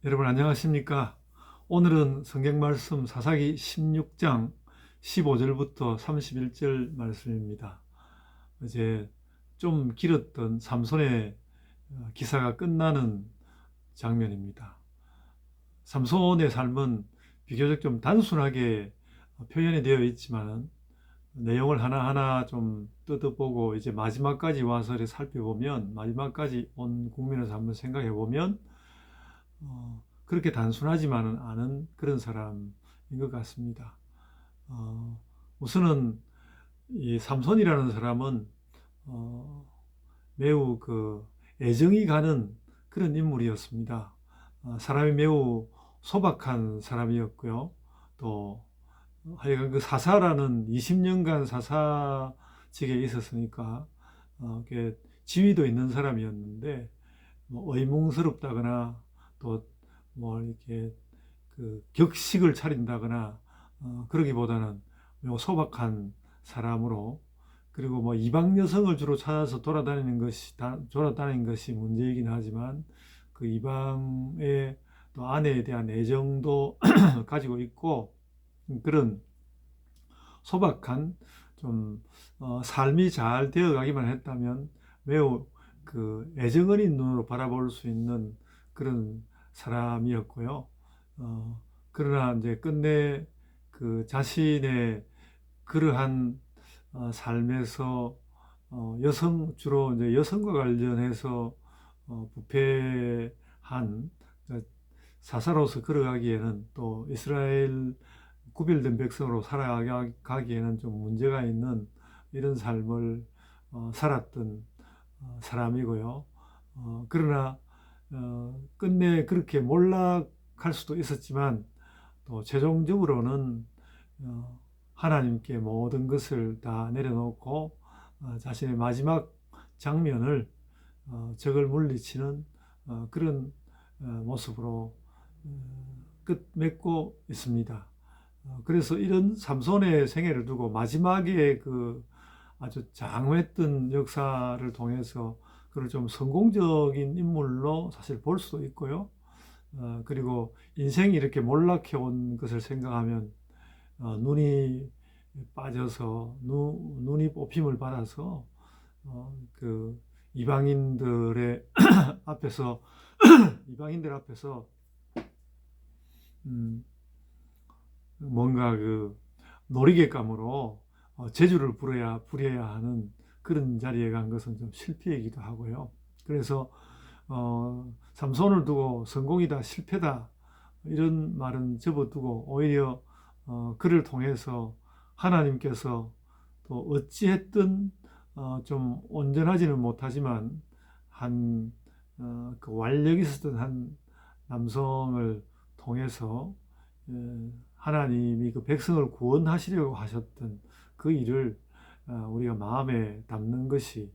여러분 안녕하십니까? 오늘은 성경 말씀 사사기 16장 15절부터 31절 말씀입니다. 이제 좀 길었던 삼손의 기사가 끝나는 장면입니다. 삼손의 삶은 비교적 좀 단순하게 표현이 되어 있지만 내용을 하나하나 좀 뜯어보고 이제 마지막까지 와서 이렇게 살펴보면, 마지막까지 온 국면에서 한번 생각해 보면 그렇게 단순하지만은 않은 그런 사람인 것 같습니다. 우선은 이 삼손이라는 사람은 매우 애정이 가는 그런 인물이었습니다. 사람이 매우 소박한 사람이었고요. 또 하여간 그 사사라는 20년간 사사직에 있었으니까 지위도 있는 사람이었는데, 뭐 의문스럽다거나 또 뭐 이렇게 격식을 차린다거나 그러기보다는 매우 소박한 사람으로, 그리고 뭐 이방 여성을 주로 찾아서 돌아다니는 것이 문제이긴 하지만 그 이방의 또 아내에 대한 애정도 가지고 있고, 그런 소박한 좀 삶이 잘 되어 가기만 했다면 매우 애정 어린 눈으로 바라볼 수 있는 그런 사람이었고요. 그러나 이제 끝내 자신의 그러한 삶에서 주로 이제 여성과 관련해서 부패한 사사로서 걸어가기에는, 또 이스라엘 구별된 백성으로 살아가기에는 좀 문제가 있는 이런 삶을 살았던 사람이고요. 그러나 끝내 그렇게 몰락할 수도 있었지만 또 최종적으로는 하나님께 모든 것을 다 내려놓고 자신의 마지막 장면을 적을 물리치는 그런 모습으로 끝맺고 있습니다. 그래서 이런 삼손의 생애를 두고 마지막에 아주 장엄했던 역사를 통해서 그를 좀 성공적인 인물로 사실 볼 수도 있고요. 그리고 인생이 이렇게 몰락해 온 것을 생각하면 눈이 빠져서 눈이 뽑힘을 받아서 이방인들의 앞에서 이방인들 앞에서 뭔가 놀이객감으로 재주를 부려야 하는 그런 자리에 간 것은 좀 실패이기도 하고요. 그래서 삼손을 두고 성공이다, 실패다 이런 말은 접어두고 오히려 그를 통해서 하나님께서 또 어찌했든 좀 온전하지는 못하지만 완력이 있었던 한 남성을 통해서 하나님이 그 백성을 구원하시려고 하셨던 그 일을 우리가 마음에 담는 것이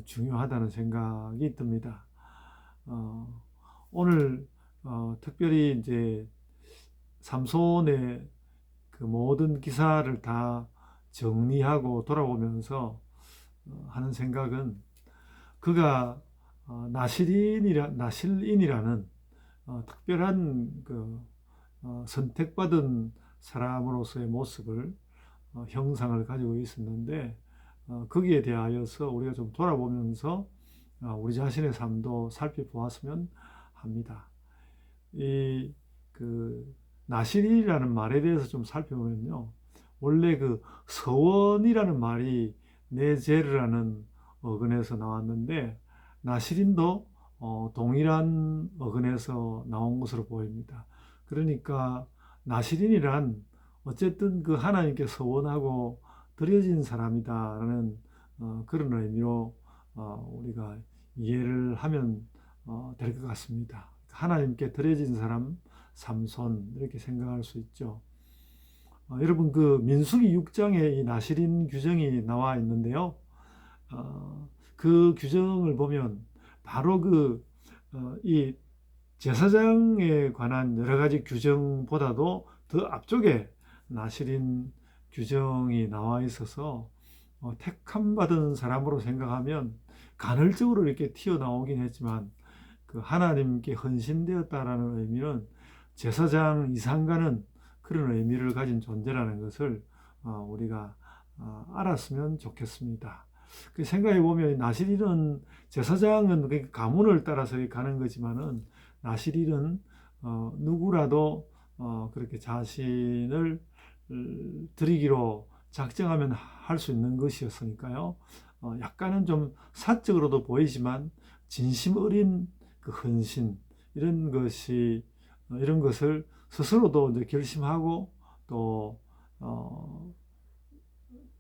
중요하다는 생각이 듭니다. 오늘 특별히 이제 삼손의 그 모든 기사를 다 정리하고 돌아보면서 하는 생각은, 그가 나실인이라는 특별한 선택받은 사람으로서의 모습을 형상을 가지고 있었는데, 거기에 대하여서 우리가 좀 돌아보면서 우리 자신의 삶도 살펴보았으면 합니다. 이 나실이라는 말에 대해서 좀 살펴보면요, 원래 서원이라는 말이 네제르라는 어근에서 나왔는데 나실인도 동일한 어근에서 나온 것으로 보입니다. 그러니까 나실인이란 어쨌든 하나님께 서원하고 드려진 사람이다라는 그런 의미로 우리가 이해를 하면 될 것 같습니다. 하나님께 드려진 사람, 삼손, 이렇게 생각할 수 있죠. 여러분 민수기 6장에 이 나실인 규정이 나와 있는데요. 그 규정을 보면 바로 이 제사장에 관한 여러 가지 규정보다도 더 앞쪽에 나실인 규정이 나와 있어서 택함 받은 사람으로 생각하면 간헐적으로 이렇게 튀어나오긴 했지만 그 하나님께 헌신되었다라는 의미는 제사장 이상과는 그런 의미를 가진 존재라는 것을 우리가 알았으면 좋겠습니다. 그 생각해 보면 나실인은 제사장은 그 가문을 따라서 가는 거지만은 나실인은 누구라도 그렇게 자신을 드리기로 작정하면 할 수 있는 것이었으니까요. 약간은 좀 사적으로도 보이지만 진심 어린 그 헌신 이런 것을 스스로도 이제 결심하고 또 어,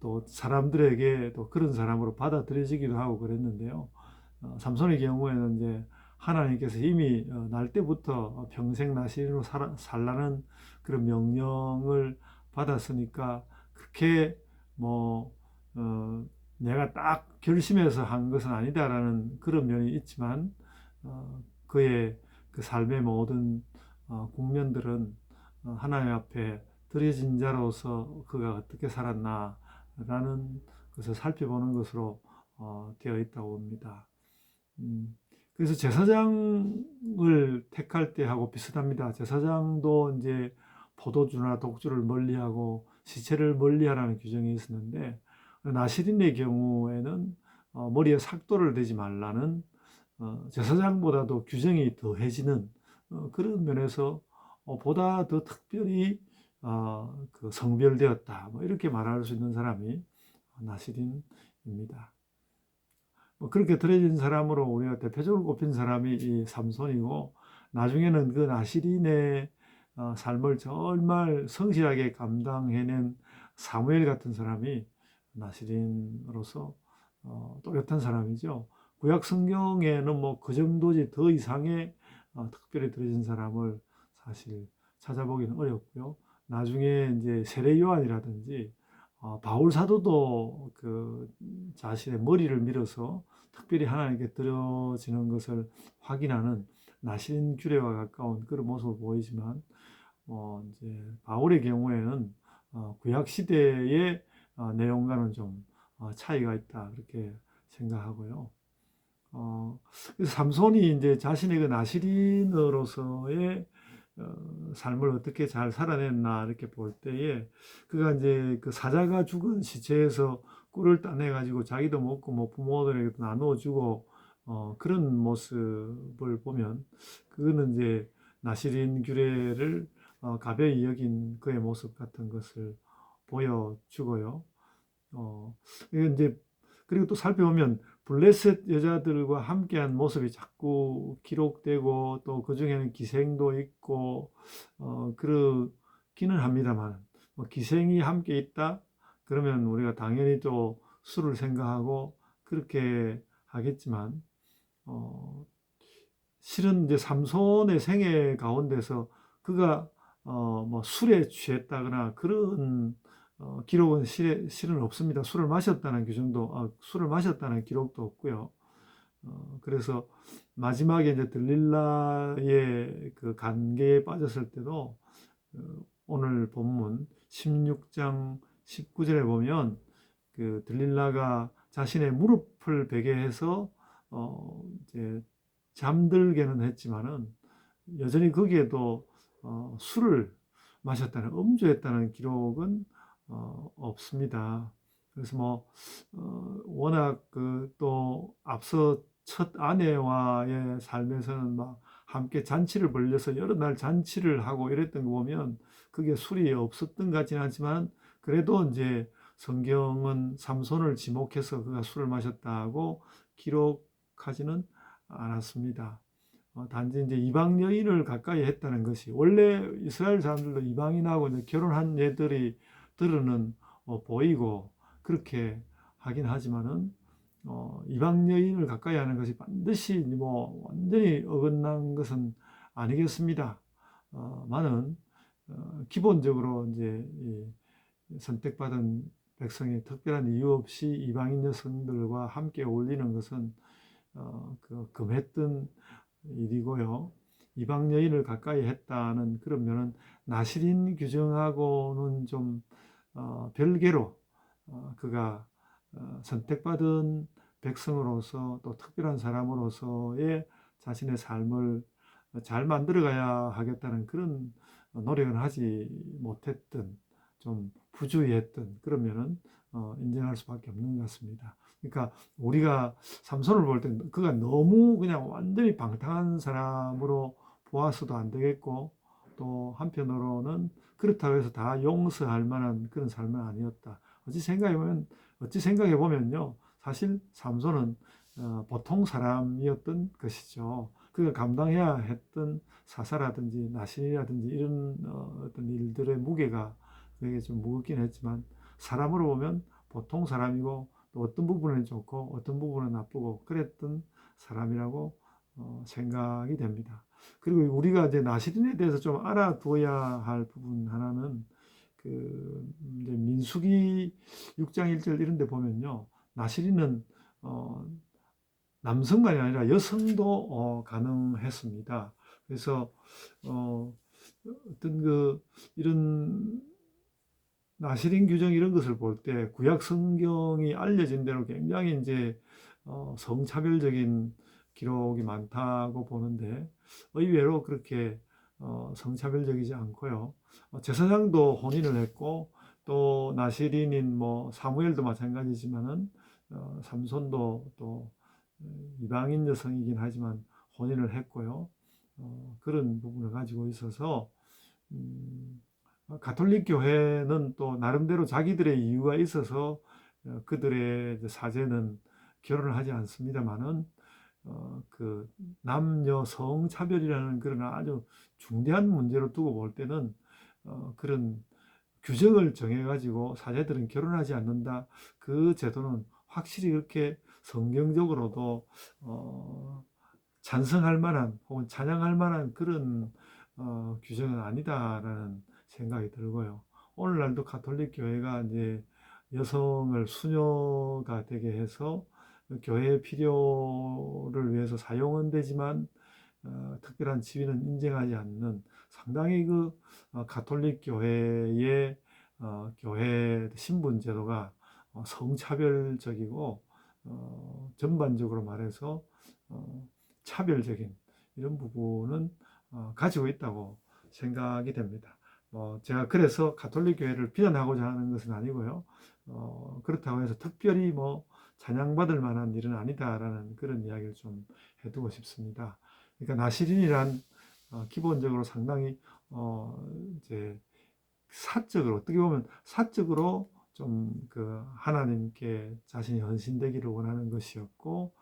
또 사람들에게 또 그런 사람으로 받아들여지기도 하고 그랬는데요. 삼손의 경우에는 이제 하나님께서 이미 날 때부터 평생 나시린으로 살라는 그런 명령을 받았으니까 그렇게 뭐 내가 딱 결심해서 한 것은 아니다라는 그런 면이 있지만 그의 그 삶의 모든 국면들은 하나님 앞에 드려진 자로서 그가 어떻게 살았나라는 것을 살펴보는 것으로 되어 있다고 봅니다. 그래서 제사장을 택할 때하고 비슷합니다. 제사장도 이제 포도주나 독주를 멀리하고 시체를 멀리하라는 규정이 있었는데 나시린의 경우에는 머리에 삭도를 대지 말라는 제사장보다도 규정이 더해지는 그런 면에서 보다 더 특별히 그 성별되었다. 뭐 이렇게 말할 수 있는 사람이 나시린입니다. 뭐 그렇게 들어진 사람으로 우리가 대표적으로 꼽힌 사람이 이 삼손이고 나중에는 그 나시린의 삶을 정말 성실하게 감당해낸 사무엘 같은 사람이 나시린으로서 또렷한 사람이죠. 구약 성경에는 뭐 그 정도지 더 이상의 특별히 들어진 사람을 사실 찾아보기는 어렵고요. 나중에 이제 세례 요한이라든지 바울 사도도 그 자신의 머리를 밀어서 특별히 하나님께 드려지는 것을 확인하는 나신 규례와 가까운 그런 모습을 보이지만 이제 바울의 경우에는 구약 시대의 내용과는 좀 차이가 있다 그렇게 생각하고요. 그래서 삼손이 이제 자신의 그 나시린으로서의 삶을 어떻게 잘 살아냈나 이렇게 볼 때에 그가 이제 그 사자가 죽은 시체에서 꿀을 따내 가지고 자기도 먹고 뭐 부모들에게도 나누어 주고 그런 모습을 보면 그거는 이제 나시린 규례를 가벼이 여긴 그의 모습 같은 것을 보여주고요. 이게 이제 그리고 또 살펴보면 블레셋 여자들과 함께한 모습이 자꾸 기록되고 또 그중에는 기생도 있고 그렇기는 합니다만 뭐 기생이 함께 있다 그러면 우리가 당연히 또 술을 생각하고 그렇게 하겠지만 어, 실은 이제 삼손의 생애 가운데서 그가 뭐 술에 취했다거나 그런 기록은 실은 없습니다. 술을 마셨다는 기록도 없고요. 그래서 마지막에 이제 들릴라의 그 관계에 빠졌을 때도 오늘 본문 16장 19절에 보면 그 들릴라가 자신의 무릎을 베게 해서 이제 잠들게는 했지만은 여전히 거기에도 술을 마셨다는 음주했다는 기록은 없습니다. 그래서 뭐 워낙 그 또 앞서 첫 아내와의 삶에서는 막 함께 잔치를 벌려서 여러 날 잔치를 하고 이랬던 거 보면 그게 술이 없었던 것 같지는 않지만 그래도 이제 성경은 삼손을 지목해서 그가 술을 마셨다고 기록하지는 않았습니다. 단지 이제 이방 여인을 가까이 했다는 것이 원래 이스라엘 사람들도 이방인하고 이제 결혼한 예들이 들어는 보이고 그렇게 하긴 하지만은 이방 여인을 가까이 하는 것이 반드시 뭐 완전히 어긋난 것은 아니겠습니다. 많은 기본적으로 이제 선택받은 백성이 특별한 이유 없이 이방인 여성들과 함께 어울리는 것은 그 금했던 일이고요. 이방 여인을 가까이 했다는 그런 면은 나시린 규정하고는 좀 별개로 그가 선택받은 백성으로서 또 특별한 사람으로서의 자신의 삶을 잘 만들어가야 하겠다는 그런 노력은 하지 못했던, 좀 부주의했던, 그러면은 인정할 수밖에 없는 것 같습니다. 그러니까 우리가 삼손을 볼 때 그가 너무 그냥 완전히 방탕한 사람으로 보아서도 안 되겠고, 또 한편으로는 그렇다고 해서 다 용서할 만한 그런 삶은 아니었다. 어찌 생각해 보면요, 사실 삼손은 보통 사람이었던 것이죠. 그가 감당해야 했던 사사라든지 나신이라든지 이런 어떤 일들의 무게가 그게 좀 무겁긴 했지만, 사람으로 보면 보통 사람이고, 또 어떤 부분은 좋고 어떤 부분은 나쁘고 그랬던 사람이라고 생각이 됩니다. 그리고 우리가 이제 나시린에 대해서 좀 알아두어야 할 부분 하나는, 이제 민수기 6장 1절 이런 데 보면요, 나시린은 남성만이 아니라 여성도 가능했습니다. 그래서 어떤 이런 나시린 규정 이런 것을 볼 때 구약 성경이 알려진 대로 굉장히 이제 성차별적인 기록이 많다고 보는데, 의외로 그렇게 성차별적이지 않고요. 제사장도 혼인을 했고, 또 나시린인 뭐 사무엘도 마찬가지지만은 삼손도 또 이방인 여성이긴 하지만 혼인을 했고요. 그런 부분을 가지고 있어서 가톨릭 교회는 또 나름대로 자기들의 이유가 있어서 그들의 사제는 결혼을 하지 않습니다만은, 그 남녀 성차별이라는 그런 아주 중대한 문제로 두고 볼 때는 그런 규정을 정해가지고 사제들은 결혼하지 않는다. 그 제도는 확실히 그렇게 성경적으로도 찬성할 만한 혹은 찬양할 만한 그런 규정은 아니다라는 생각이 들고요. 오늘날도 가톨릭 교회가 이제 여성을 수녀가 되게 해서 교회 필요를 위해서 사용은 되지만 특별한 지위는 인정하지 않는, 상당히 가톨릭 교회의 교회 신분 제도가 성차별적이고 전반적으로 말해서 차별적인 이런 부분은 가지고 있다고 생각이 됩니다. 제가 그래서 가톨릭 교회를 비난하고자 하는 것은 아니고요. 그렇다고 해서 특별히 찬양받을 만한 일은 아니다라는 그런 이야기를 좀 해두고 싶습니다. 그러니까 나시린이란 기본적으로 상당히 이제 사적으로, 어떻게 보면 사적으로 좀 하나님께 자신이 헌신되기를 원하는 것이었고,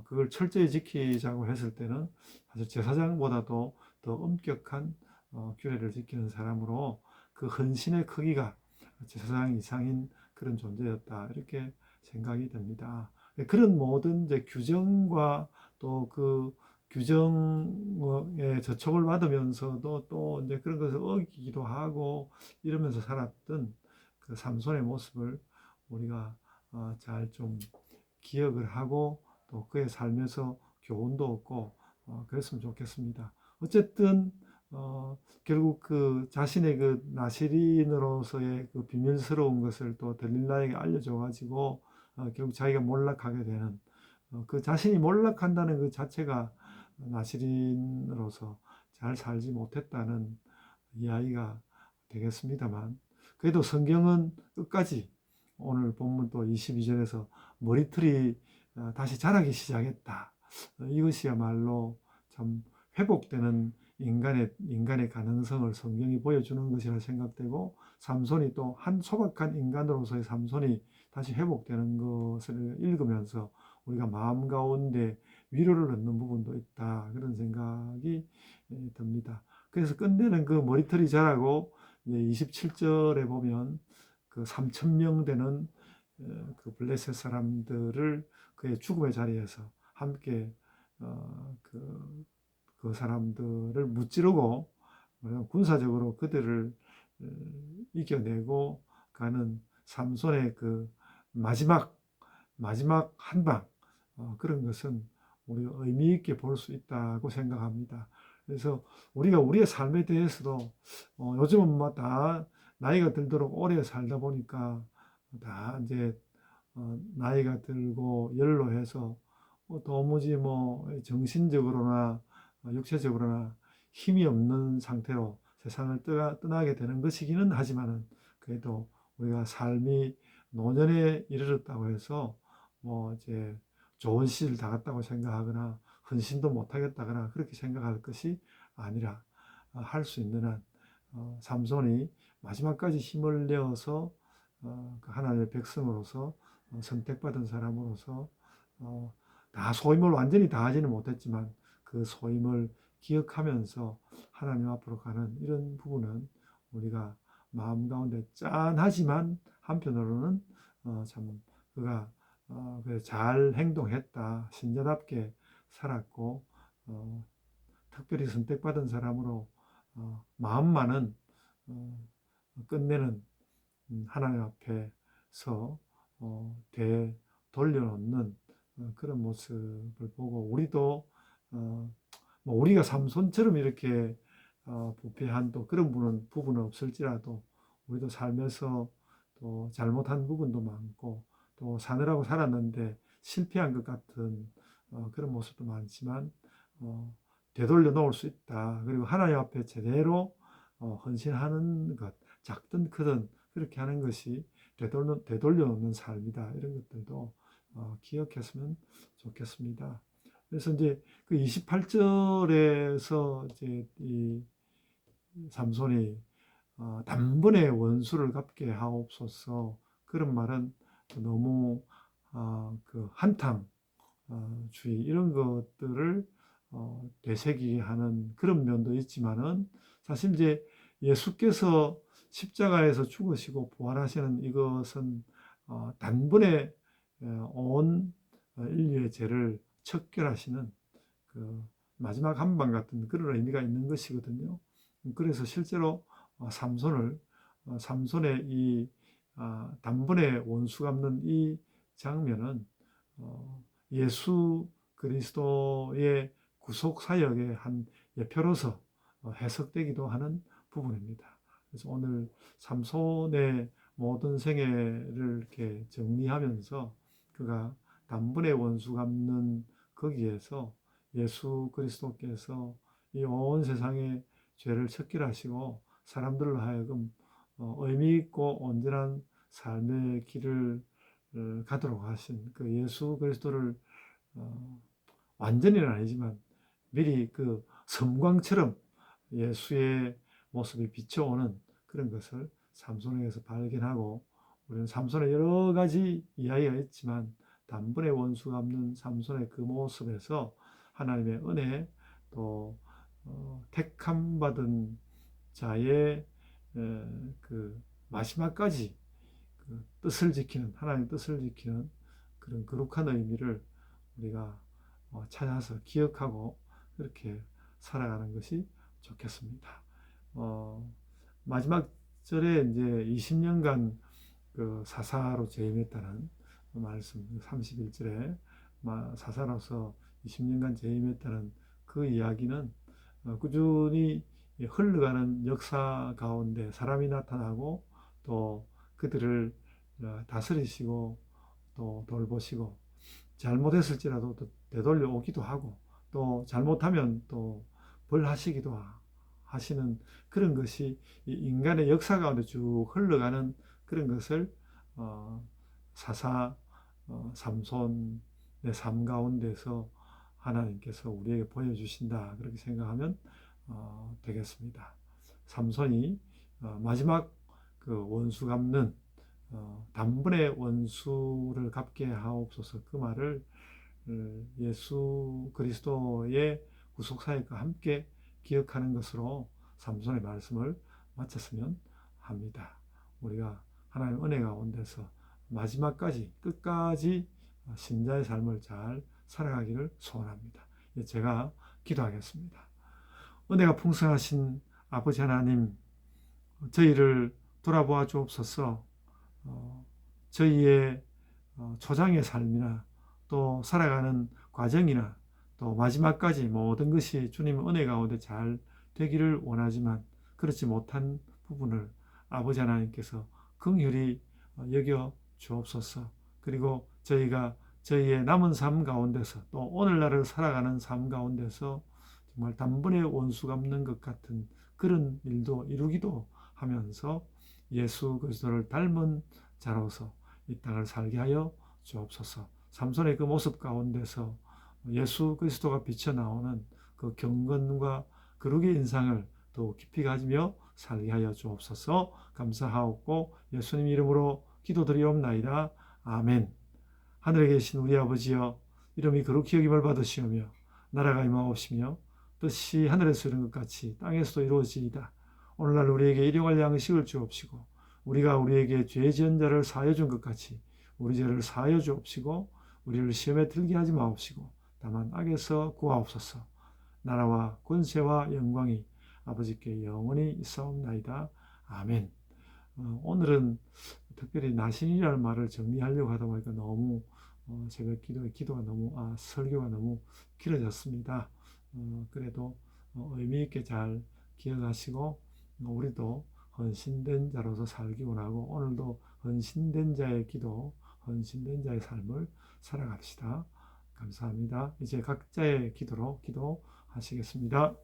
그걸 철저히 지키자고 했을 때는 사실 제사장보다도 더 엄격한 규례를 지키는 사람으로 그 헌신의 크기가 제사장 이상인 그런 존재였다, 이렇게 생각이 됩니다. 그런 모든 이제 규정과 또 그 규정에 저촉을 받으면서도 또 이제 그런 것을 어기기도 하고 이러면서 살았던 그 삼손의 모습을 우리가 잘 좀 기억을 하고, 또 그의 삶에서 교훈도 얻고 그랬으면 좋겠습니다. 어쨌든 결국 그 자신의 그 나시린으로서의 그 비밀스러운 것을 또 delil라에게 알려줘 가지고 결국 자기가 몰락하게 되는, 그 자신이 몰락한다는 그 자체가 나시린으로서 잘 살지 못했다는 이야기가 되겠습니다만, 그래도 성경은 끝까지 오늘 본문 또 22절에서 머리털이 다시 자라기 시작했다. 이것이야말로 참 회복되는 인간의 가능성을 성경이 보여주는 것이라 생각되고, 삼손이 또 한 소박한 인간으로서의 삼손이 다시 회복되는 것을 읽으면서 우리가 마음 가운데 위로를 얻는 부분도 있다, 그런 생각이 듭니다. 그래서 끝내는 그 머리털이 자라고 27절에 보면 그 3천 명 되는 그 블레셋 사람들을 그의 죽음의 자리에서 함께 그 사람들을 무찌르고 군사적으로 그들을 이겨내고 가는 삼손의 그 마지막 한방, 그런 것은 우리가 의미 있게 볼 수 있다고 생각합니다. 그래서 우리가 우리의 삶에 대해서도 요즘은 다 나이가 들도록 오래 살다 보니까 다 이제 나이가 들고 연로해서 도무지 뭐 정신적으로나 육체적으로나 힘이 없는 상태로 세상을 떠나게 되는 것이기는 하지만은, 그래도 우리가 삶이 노년에 이르렀다고 해서 뭐 이제 좋은 시를 다 갔다고 생각하거나 헌신도 못하겠다거나 그렇게 생각할 것이 아니라, 할 수 있는 한 삼손이 마지막까지 힘을 내어서 그 하나님의 백성으로서, 선택받은 사람으로서, 어, 다 소임을 완전히 다하지는 못했지만 그 소임을 기억하면서 하나님 앞으로 가는 이런 부분은 우리가 마음 가운데 짠하지만 한편으로는 참 그가 잘 행동했다, 신자답게 살았고, 특별히 선택받은 사람으로 마음만은 끝내는, 하나님 앞에서 되돌려놓는 그런 모습을 보고, 우리도 뭐 우리가 삼손처럼 이렇게 부패한 또 그런 부분은 없을지라도, 우리도 삶에서 또 잘못한 부분도 많고, 또 사느라고 살았는데 실패한 것 같은 그런 모습도 많지만, 되돌려 놓을 수 있다. 그리고 하나님 앞에 제대로 헌신하는 것, 작든 크든 그렇게 하는 것이 되돌려 놓는 삶이다. 이런 것들도 기억했으면 좋겠습니다. 그래서 이제 그 28절에서 이제 이 삼손이 단번에 원수를 갚게 하옵소서, 그런 말은 너무 그 한탕 주의 이런 것들을 되새기게 하는 그런 면도 있지만은, 사실 이제 예수께서 십자가에서 죽으시고 부활하시는 이것은 단번에 온 인류의 죄를 척결하시는 그 마지막 한방 같은 그런 의미가 있는 것이거든요. 그래서 실제로 삼손의 이 단번에 원수 갚는 이 장면은 예수 그리스도의 구속 사역의 한 예표로서 해석되기도 하는 부분입니다. 그래서 오늘 삼손의 모든 생애를 이렇게 정리하면서 그가 단번에 원수 갚는 거기에서 예수 그리스도께서 이 온 세상의 죄를 척결하시고 사람들로 하여금 의미 있고 온전한 삶의 길을 가도록 하신 그 예수 그리스도를 완전히는 아니지만 미리 그 섬광처럼 예수의 모습이 비춰오는 그런 것을 삼손에게서 발견하고, 우리는 삼손의 여러 가지 이야기가 있지만 단번에 원수 갚는 삼손의 그 모습에서 하나님의 은혜, 또 택함 받은 자의 그 마지막까지 그 뜻을 지키는, 하나님의 뜻을 지키는 그런 거룩한 의미를 우리가 찾아서 기억하고 그렇게 살아가는 것이 좋겠습니다. 마지막 절에 이제 20년간 그 사사로 재임했다는 말씀, 31절에 사사로서 20년간 재임했다는 그 이야기는 꾸준히 흘러가는 역사 가운데 사람이 나타나고, 또 그들을 다스리시고 또 돌보시고, 잘못했을지라도 또 되돌려 오기도 하고, 또 잘못하면 또 벌하시기도 하시는 그런 것이 인간의 역사 가운데 쭉 흘러가는 그런 것을 사사 삼손의 삶 가운데서 하나님께서 우리에게 보여주신다, 그렇게 생각하면 되겠습니다. 삼손이 마지막 그 원수 갚는 단번에 원수를 갚게 하옵소서, 그 말을 예수 그리스도의 구속사역과 함께 기억하는 것으로 삼손의 말씀을 마쳤으면 합니다. 우리가 하나님의 은혜 가운데서 마지막까지 끝까지 신자의 삶을 잘 살아가기를 소원합니다. 제가 기도하겠습니다. 은혜가 풍성하신 아버지 하나님, 저희를 돌아보아 주옵소서. 저희의 초장의 삶이나 또 살아가는 과정이나 또 마지막까지 모든 것이 주님의 은혜 가운데 잘 되기를 원하지만, 그렇지 못한 부분을 아버지 하나님께서 긍휼히 여겨 주옵소서. 그리고 저희가 저희의 남은 삶 가운데서 또 오늘날을 살아가는 삶 가운데서 정말 단번에 원수 갚는 것 같은 그런 일도 이루기도 하면서 예수 그리스도를 닮은 자로서 이 땅을 살게 하여 주옵소서. 삼손의 그 모습 가운데서 예수 그리스도가 비쳐나오는 그 경건과 거룩의 인상을 더 깊이 가지며 살게 하여 주옵소서. 감사하옵고 예수님 이름으로 기도드리옵나이다. 아멘. 하늘에 계신 우리 아버지여, 이름이 거룩히 여김을 받으시오며 나라가 임하옵시며 뜻이 하늘에서 이룬 것 같이 땅에서도 이루어지이다. 오늘날 우리에게 일용할 양식을 주옵시고 우리가 우리에게 죄 지은 자를 사하여 준 것 같이 우리 죄를 사하여 주옵시고 우리를 시험에 들게 하지 마옵시고 다만 악에서 구하옵소서. 나라와 권세와 영광이 아버지께 영원히 있사옵나이다. 아멘. 오늘은 특별히 나신이라는 말을 정리하려고 하다 보니까 너무 새벽 기도가 너무 설교가 너무 길어졌습니다. 그래도 의미 있게 잘 기억하시고 우리도 헌신된 자로서 살기 원하고 오늘도 헌신된 자의 기도, 헌신된 자의 삶을 살아갑시다. 감사합니다. 이제 각자의 기도로 기도하시겠습니다.